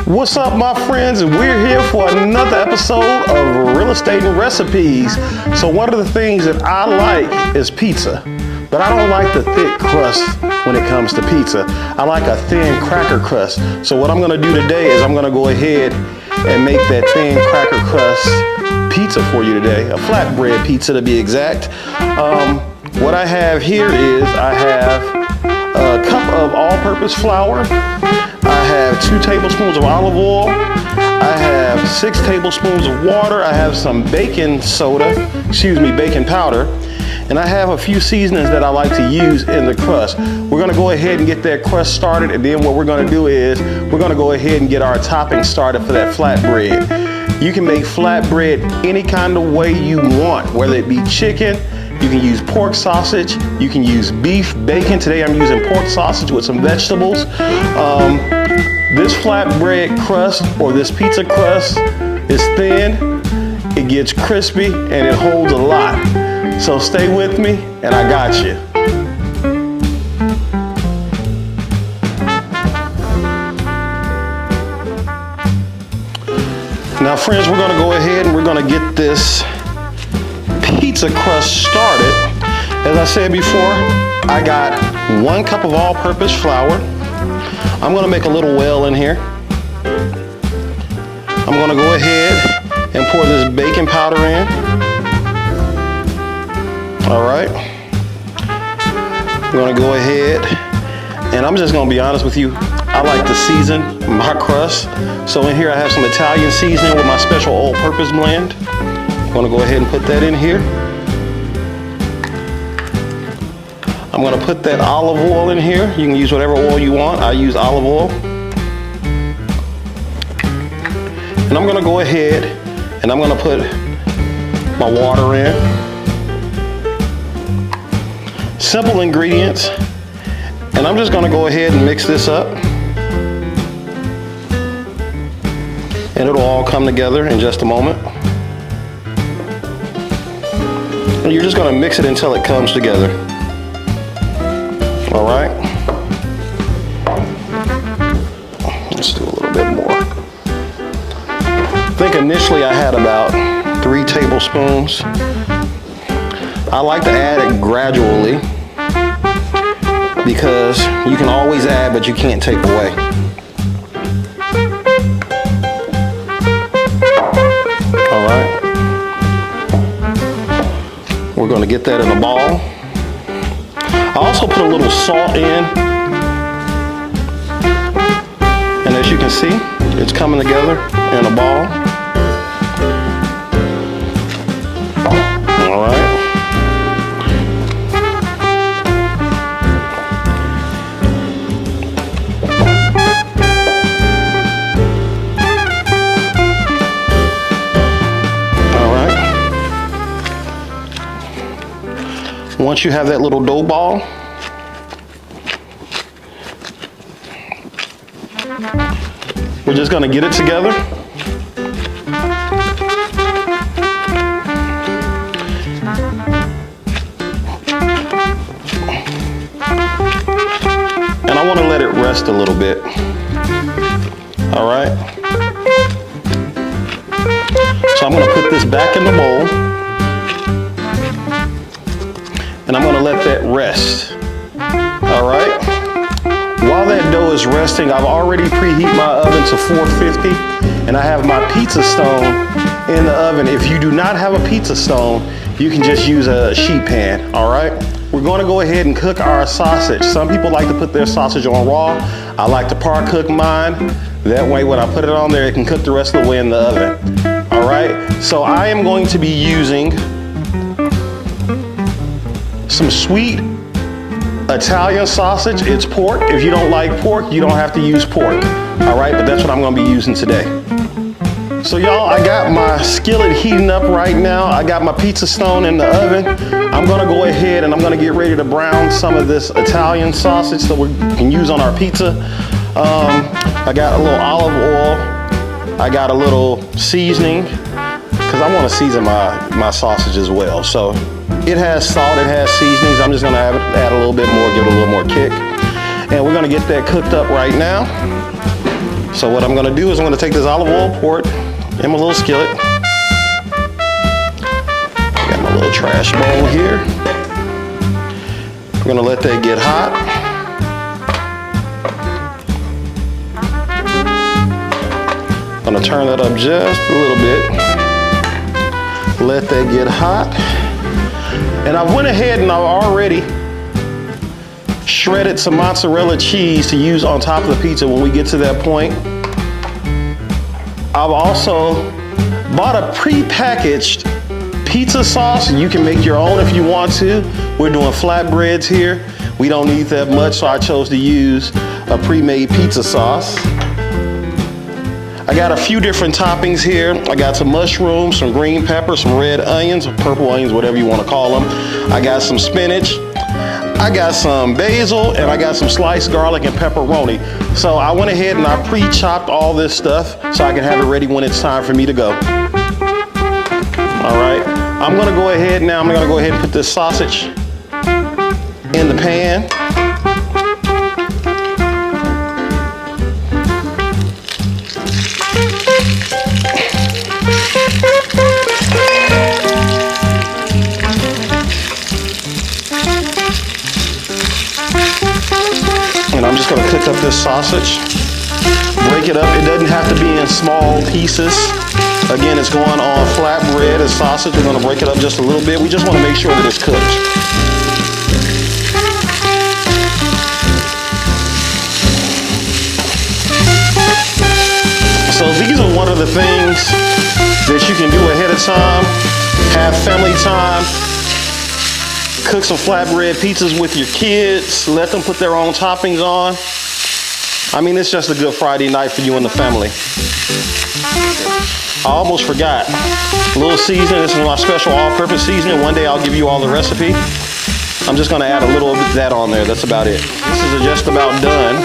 What's up, my friends? And we're here for another episode of Real Estate and Recipes. So one of the things that I like is pizza, but I don't like the thick crust when it comes to pizza. I like a thin cracker crust. So what I'm gonna do today is I'm gonna go ahead and make that thin cracker crust pizza for you today, a flatbread pizza to be exact. What I have here is I have a cup of all-purpose flour. I have 2 tablespoons of olive oil. I have 6 tablespoons of water. I have some baking powder. And I have a few seasonings that I like to use in the crust. We're gonna go ahead and get that crust started, and then what we're gonna do is we're gonna go ahead and get our topping started for that flatbread. You can make flatbread any kind of way you want, whether it be chicken, you can use pork sausage, you can use beef, bacon. Today I'm using pork sausage with some vegetables. This flatbread crust, or this pizza crust, is thin, it gets crispy, and it holds a lot. So stay with me, and I got you. Now friends, we're gonna go ahead and we're gonna get this pizza crust started. As I said before, I got 1 cup of all-purpose flour. I'm gonna make a little well in here. I'm gonna go ahead and pour this baking powder in. All right. I'm gonna go ahead, and I'm just gonna be honest with you. I like to season my crust. So in here I have some Italian seasoning with my special all-purpose blend. I'm gonna go ahead and put that in here. I'm gonna put that olive oil in here. You can use whatever oil you want. I use olive oil. And I'm gonna go ahead and I'm gonna put my water in. Simple ingredients. And I'm just gonna go ahead and mix this up. And it'll all come together in just a moment. And you're just gonna mix it until it comes together. All right. Let's do a little bit more. I think initially I had about 3 tablespoons. I like to add it gradually because you can always add, but you can't take away. All right. We're going to get that in a ball. I also put a little salt in. And as you can see, it's coming together in a ball. All right. Once you have that little dough ball, we're just going to get it together. And I want to let it rest a little bit. All right. So I'm going to put this back in the bowl. And I'm gonna let that rest. All right. While that dough is resting, I've already preheat my oven to 450, and I have my pizza stone in the oven. If you do not have a pizza stone, you can just use a sheet pan. All right. We're gonna go ahead and cook our sausage. Some people like to put their sausage on raw. I like to par cook mine. That way, when I put it on there, it can cook the rest of the way in the oven. All right. So I am going to be using some sweet Italian sausage. It's pork. If you don't like pork, you don't have to use pork. All right, but that's what I'm gonna be using today. So y'all, I got my skillet heating up right now. I got my pizza stone in the oven. I'm gonna go ahead and I'm gonna get ready to brown some of this Italian sausage that we can use on our pizza. I got a little olive oil. I got a little seasoning because I want to season my sausage as well. So it has salt, it has seasonings. I'm just gonna add a little bit more, give it a little more kick. And we're gonna get that cooked up right now. So what I'm gonna do is I'm gonna take this olive oil, pour it in my little skillet. Got my little trash bowl here. We're gonna let that get hot. I'm gonna turn that up just a little bit. Let that get hot. And I went ahead and I've already shredded some mozzarella cheese to use on top of the pizza when we get to that point. I've also bought a pre-packaged pizza sauce. You can make your own if you want to. We're doing flatbreads here. We don't need that much, so I chose to use a pre-made pizza sauce. I got a few different toppings here. I got some mushrooms, some green peppers, some red onions, or purple onions, whatever you want to call them. I got some spinach. I got some basil, and I got some sliced garlic and pepperoni. So I went ahead and I pre-chopped all this stuff so I can have it ready when it's time for me to go. All right, I'm gonna go ahead now. I'm gonna go ahead and put this sausage in the pan. And I'm just gonna cook up this sausage, break it up. It doesn't have to be in small pieces. Again, it's going on flatbread and sausage. We're gonna break it up just a little bit. We just wanna make sure that it's cooked. So these are one of the things that you can do ahead of time. Have family time. Cook some flatbread pizzas with your kids. Let them put their own toppings on. I mean, it's just a good Friday night for you and the family. I almost forgot. A little seasoning. This is my special all-purpose seasoning. One day I'll give you all the recipe. I'm just gonna add a little bit of that on there. That's about it. This is just about done.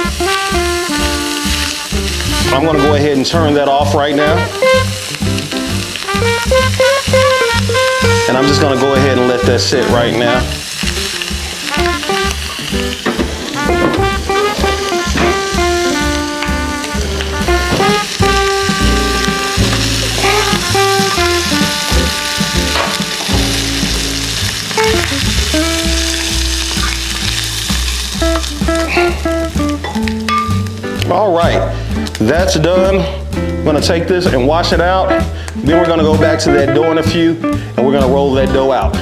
I'm gonna go ahead and turn that off right now. And I'm just gonna go ahead and let that sit right now. All right, that's done. I'm gonna take this and wash it out. Then we're gonna go back to that dough in a few, and we're gonna roll that dough out.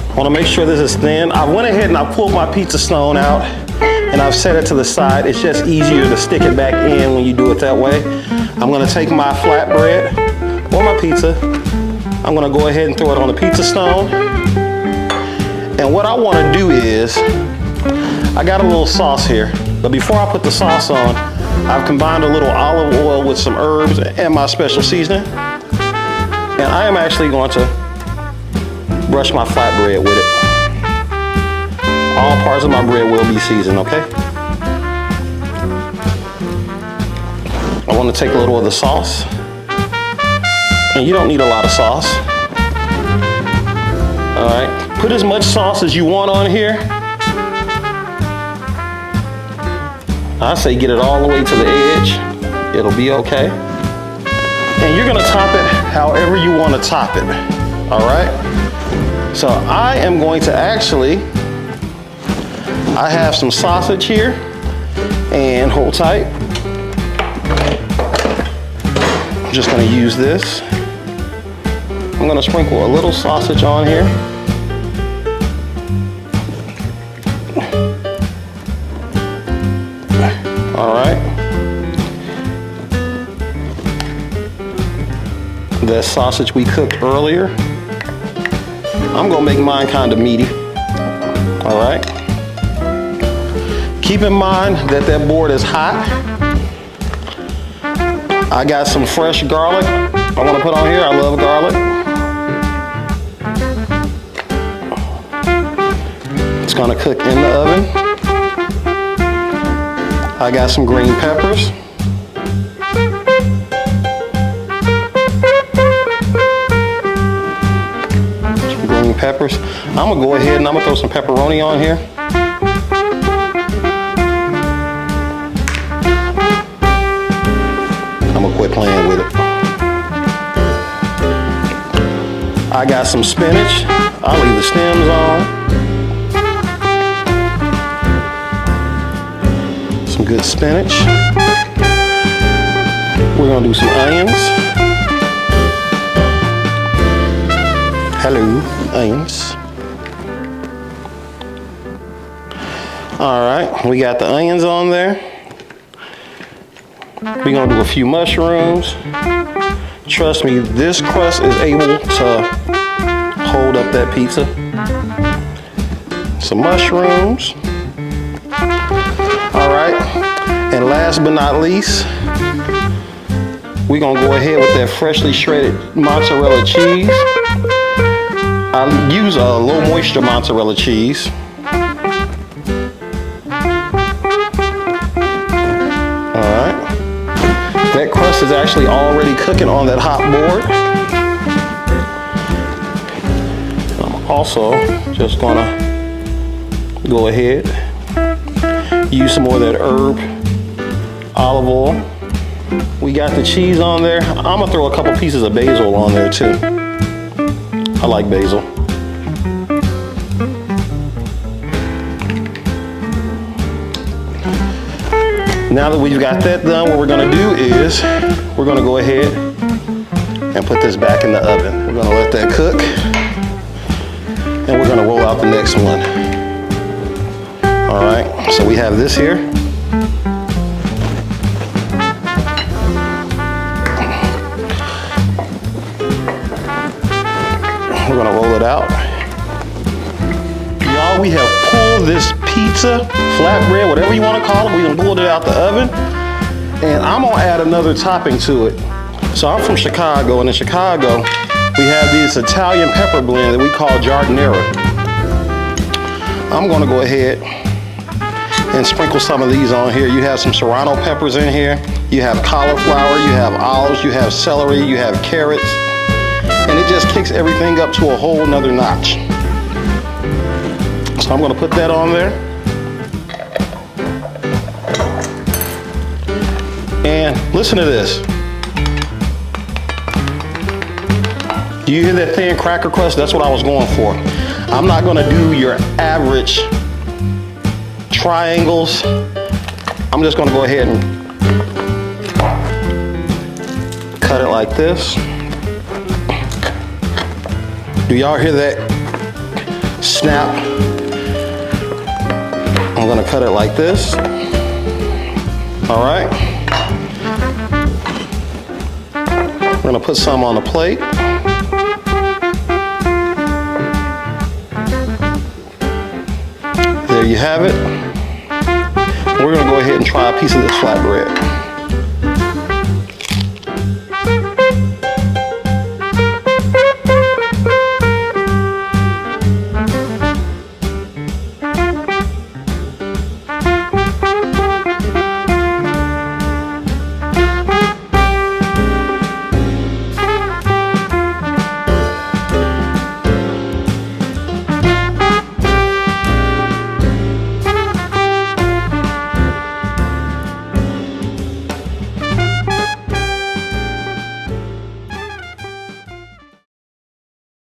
I wanna make sure this is thin. I went ahead and I pulled my pizza stone out, and I've set it to the side. It's just easier to stick it back in when you do it that way. I'm gonna take my flatbread or my pizza. I'm gonna go ahead and throw it on the pizza stone. And what I wanna do is, I got a little sauce here, but before I put the sauce on, I've combined a little olive oil with some herbs and my special seasoning. And I am actually going to brush my flatbread with it. All parts of my bread will be seasoned, okay? I want to take a little of the sauce. And you don't need a lot of sauce. All right, put as much sauce as you want on here. I say get it all the way to the edge. It'll be okay. And you're gonna top it however you want to top it. All right? So I am going to actually, I have some sausage here, and hold tight. I'm just gonna use this. I'm gonna sprinkle a little sausage on here. All right. That sausage we cooked earlier, I'm gonna make mine kind of meaty. All right. Keep in mind that that board is hot. I got some fresh garlic I wanna put on here. I love garlic. It's gonna cook in the oven. I got some green peppers. Some green peppers. I'm gonna go ahead and I'm gonna throw some pepperoni on here. gonna quit playing with it. I got some spinach. I'll leave the stems on. Some good spinach. We're gonna do some onions. Hello, onions. All right, we got the onions on there. We're gonna do a few mushrooms. Trust me, this crust is able to hold up that pizza. Some mushrooms. All right, and last but not least, we're gonna go ahead with that freshly shredded mozzarella cheese. I use a low moisture mozzarella cheese. That crust is actually already cooking on that hot board. I'm also just gonna go ahead, use some more of that herb olive oil. We got the cheese on there. I'm gonna throw a couple pieces of basil on there too. I like basil. Now that we've got that done, what we're gonna do is we're gonna go ahead and put this back in the oven. We're gonna let that cook, and we're gonna roll out the next one. All right, so we have this here. We're gonna roll it out. Y'all, we have pulled this pizza, flatbread, whatever you want to call it. We done pulled it out the oven, and I'm gonna add another topping to it. So I'm from Chicago, and in Chicago, we have this Italian pepper blend that we call giardiniera. I'm gonna go ahead and sprinkle some of these on here. You have some serrano peppers in here. You have cauliflower, you have olives, you have celery, you have carrots, and it just kicks everything up to a whole nother notch. So I'm gonna put that on there. And listen to this. Do you hear that thin cracker crust? That's what I was going for. I'm not gonna do your average triangles. I'm just gonna go ahead and cut it like this. Do y'all hear that snap? I'm gonna cut it like this. All right. We're gonna put some on the plate. There you have it. We're gonna go ahead and try a piece of this flatbread.